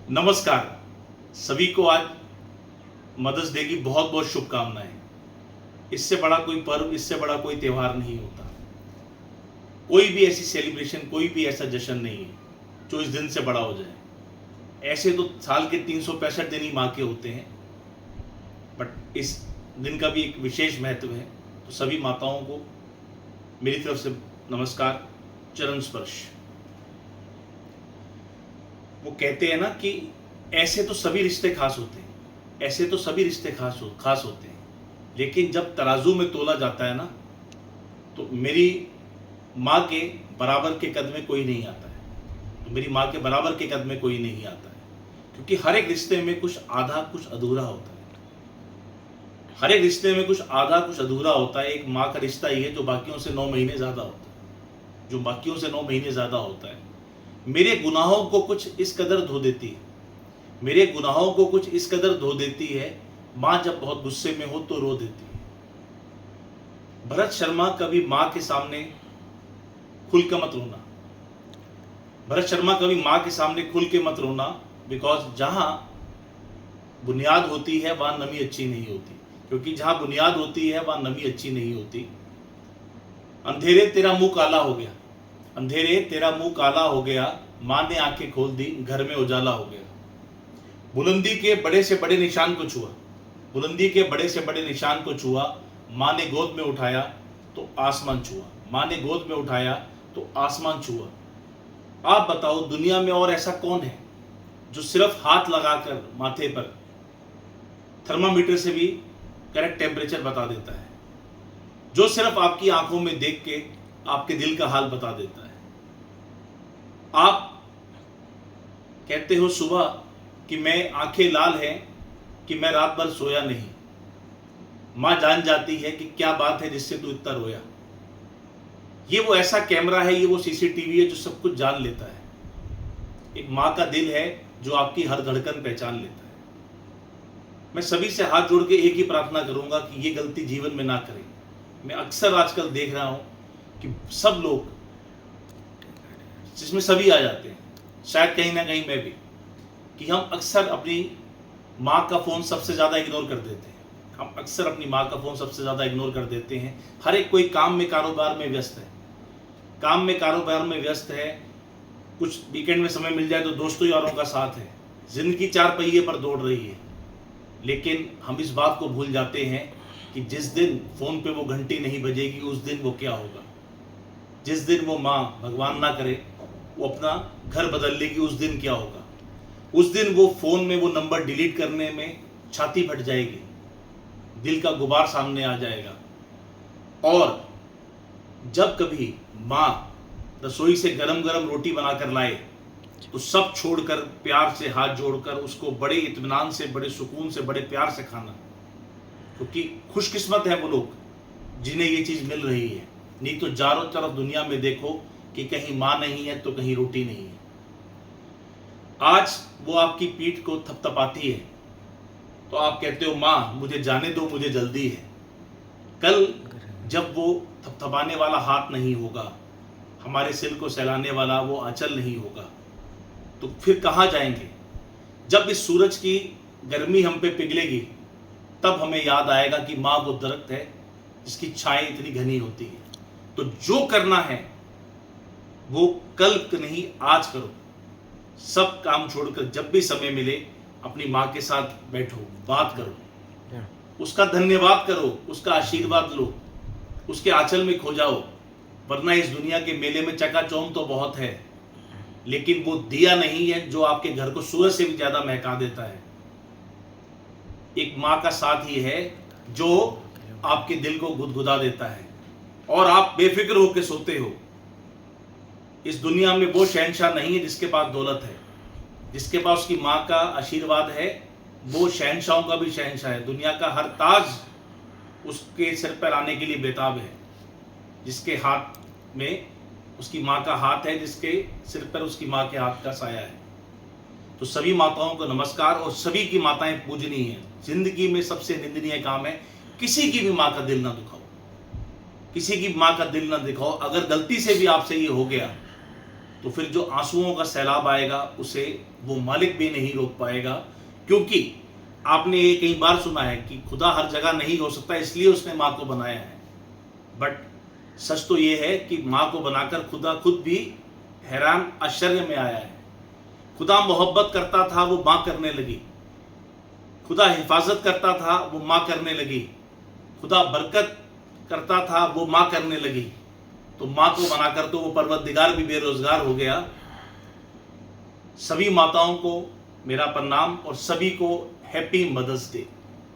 नमस्कार सभी को। आज मदर्स डे की बहुत बहुत शुभकामनाएं। इससे बड़ा कोई पर्व, इससे बड़ा कोई त्यौहार नहीं होता। कोई भी ऐसी सेलिब्रेशन, कोई भी ऐसा जश्न नहीं है जो इस दिन से बड़ा हो जाए। ऐसे तो साल के 365 दिन ही माँ के होते हैं, बट इस दिन का भी एक विशेष महत्व है। तो सभी माताओं को मेरी तरफ से नमस्कार, चरण स्पर्श। वो कहते हैं ना कि ऐसे तो सभी रिश्ते खास होते हैं, ऐसे तो सभी रिश्ते खास होते हैं, लेकिन जब तराजू में तोला जाता है ना, तो मेरी माँ के बराबर के कद में कोई नहीं आता है। तो मेरी माँ के बराबर के कद में कोई नहीं आता है, क्योंकि हर एक रिश्ते में कुछ आधा कुछ अधूरा होता है। हर एक रिश्ते में कुछ आधा कुछ अधूरा होता है। एक माँ का रिश्ता ही है जो बाकियों से 9 महीने ज़्यादा होता है, जो बाकियों से 9 महीने ज़्यादा होता है। मेरे गुनाहों को कुछ इस कदर धो देती है, मेरे गुनाहों को कुछ इस कदर धो देती है। माँ जब बहुत गुस्से में हो तो रो देती है। भरत शर्मा कभी माँ के सामने खुल के मत रोना। भरत शर्मा कभी माँ के सामने खुल के मत रोना, बिकॉज जहां बुनियाद होती है वहां नमी अच्छी नहीं होती। क्योंकि जहां बुनियाद होती है वहां नमी अच्छी नहीं होती। अंधेरे तेरा मुंह काला हो गया, अंधेरे तेरा मुंह काला हो गया, माँ ने आंखें खोल दी, घर में उजाला हो गया। बुलंदी के बड़े से बड़े निशान को छुआ, बुलंदी के बड़े से बड़े निशान को छुआ, माँ ने गोद में उठाया तो आसमान छुआ, माँ ने गोद में उठाया तो आसमान छुआ। आप बताओ दुनिया में और ऐसा कौन है जो सिर्फ हाथ लगाकर माथे पर थर्मामीटर से भी करेक्ट टेम्परेचर बता देता है, जो सिर्फ आपकी आंखों में देख के आपके दिल का हाल बता देता है। आप कहते हो सुबह कि मैं आंखें लाल हैं कि मैं रात भर सोया नहीं। मां जान जाती है कि क्या बात है जिससे तू इतना रोया। ये वो ऐसा कैमरा है, ये वो सीसीटीवी है जो सब कुछ जान लेता है। एक मां का दिल है जो आपकी हर धड़कन पहचान लेता है। मैं सभी से हाथ जोड़ के एक ही प्रार्थना करूंगा कि ये गलती जीवन में ना करें। मैं अक्सर आजकल देख रहा हूं कि सब लोग, जिसमें सभी आ जाते हैं, शायद कहीं ना कहीं मैं भी, कि हम अक्सर अपनी माँ का फ़ोन सबसे ज़्यादा इग्नोर कर देते हैं। हम अक्सर अपनी माँ का फ़ोन सबसे ज़्यादा इग्नोर कर देते हैं। हर एक कोई काम में कारोबार में व्यस्त है, काम में कारोबार में व्यस्त है। कुछ वीकेंड में समय मिल जाए तो दोस्तों यारों का साथ है। जिंदगी 4 पहिए पर दौड़ रही है, लेकिन हम इस बात को भूल जाते हैं कि जिस दिन फ़ोन पे वो घंटी नहीं बजेगी उस दिन वो क्या होगा। जिस दिन वो माँ, भगवान ना करे, वो अपना घर बदल लेगी, उस दिन क्या होगा। उस दिन वो फोन में वो नंबर डिलीट करने में छाती फट जाएगी, दिल का गुबार सामने आ जाएगा। और जब कभी माँ रसोई से गरम गरम रोटी बनाकर लाए तो सब छोड़कर, प्यार से हाथ जोड़कर उसको बड़े इत्मीनान से, बड़े सुकून से, बड़े प्यार से खाना। क्योंकि खुशकिस्मत है वो लोग जिन्हें ये चीज़ मिल रही है। नहीं तो चारों तरफ दुनिया में देखो कि कहीं माँ नहीं है तो कहीं रोटी नहीं है। आज वो आपकी पीठ को थपथपाती है तो आप कहते हो माँ मुझे जाने दो, मुझे जल्दी है। कल जब वो थपथपाने वाला हाथ नहीं होगा, हमारे सिर को सहलाने वाला वो आंचल नहीं होगा, तो फिर कहाँ जाएंगे। जब इस सूरज की गर्मी हम पे पिघलेगी तब हमें याद आएगा कि माँ वो दरख्त है जिसकी छाएं इतनी घनी होती है। तो जो करना है वो कल नहीं आज करो। सब काम छोड़कर जब भी समय मिले अपनी माँ के साथ बैठो, बात करो, उसका धन्यवाद करो, उसका आशीर्वाद लो, उसके आंचल में खो जाओ। वरना इस दुनिया के मेले में चकाचौंध तो बहुत है, लेकिन वो दिया नहीं है जो आपके घर को सूरज से भी ज्यादा महका देता है। एक माँ का साथ ही है जो आपके दिल को गुदगुदा देता है और आप बेफिक्र होकर सोते हो। इस दुनिया में वो शहंशाह नहीं है जिसके पास दौलत है, जिसके पास उसकी माँ का आशीर्वाद है, वो शहंशाहों का भी शहंशाह है। दुनिया का हर ताज उसके सिर पर आने के लिए बेताब है। जिसके हाथ में उसकी माँ का हाथ है, जिसके सिर पर उसकी माँ के हाथ का साया है। तो सभी माताओं को नमस्कार, और सभी की माताएं पूजनीय हैं। जिंदगी में सबसे निंदनीय काम है किसी की भी माँ का दिल ना दुखाओ, किसी की माँ का दिल ना दिखाओ। अगर गलती से भी आपसे ये हो गया तो फिर जो आंसुओं का सैलाब आएगा उसे वो मालिक भी नहीं रोक पाएगा। क्योंकि आपने ये कई बार सुना है कि खुदा हर जगह नहीं हो सकता, इसलिए उसने माँ को बनाया है। बट सच तो ये है कि माँ को बनाकर खुदा खुद भी हैरान आश्चर्य में आया है। खुदा मोहब्बत करता था, वो माँ करने लगी। खुदा हिफाजत करता था, वो माँ करने लगी। खुदा बरकत करता था, वो माँ करने लगी। तो माँ को बनाकर तो वो परवरदिगार भी बेरोजगार हो गया। सभी माताओं को मेरा प्रणाम और सभी को हैप्पी मदर्स डे।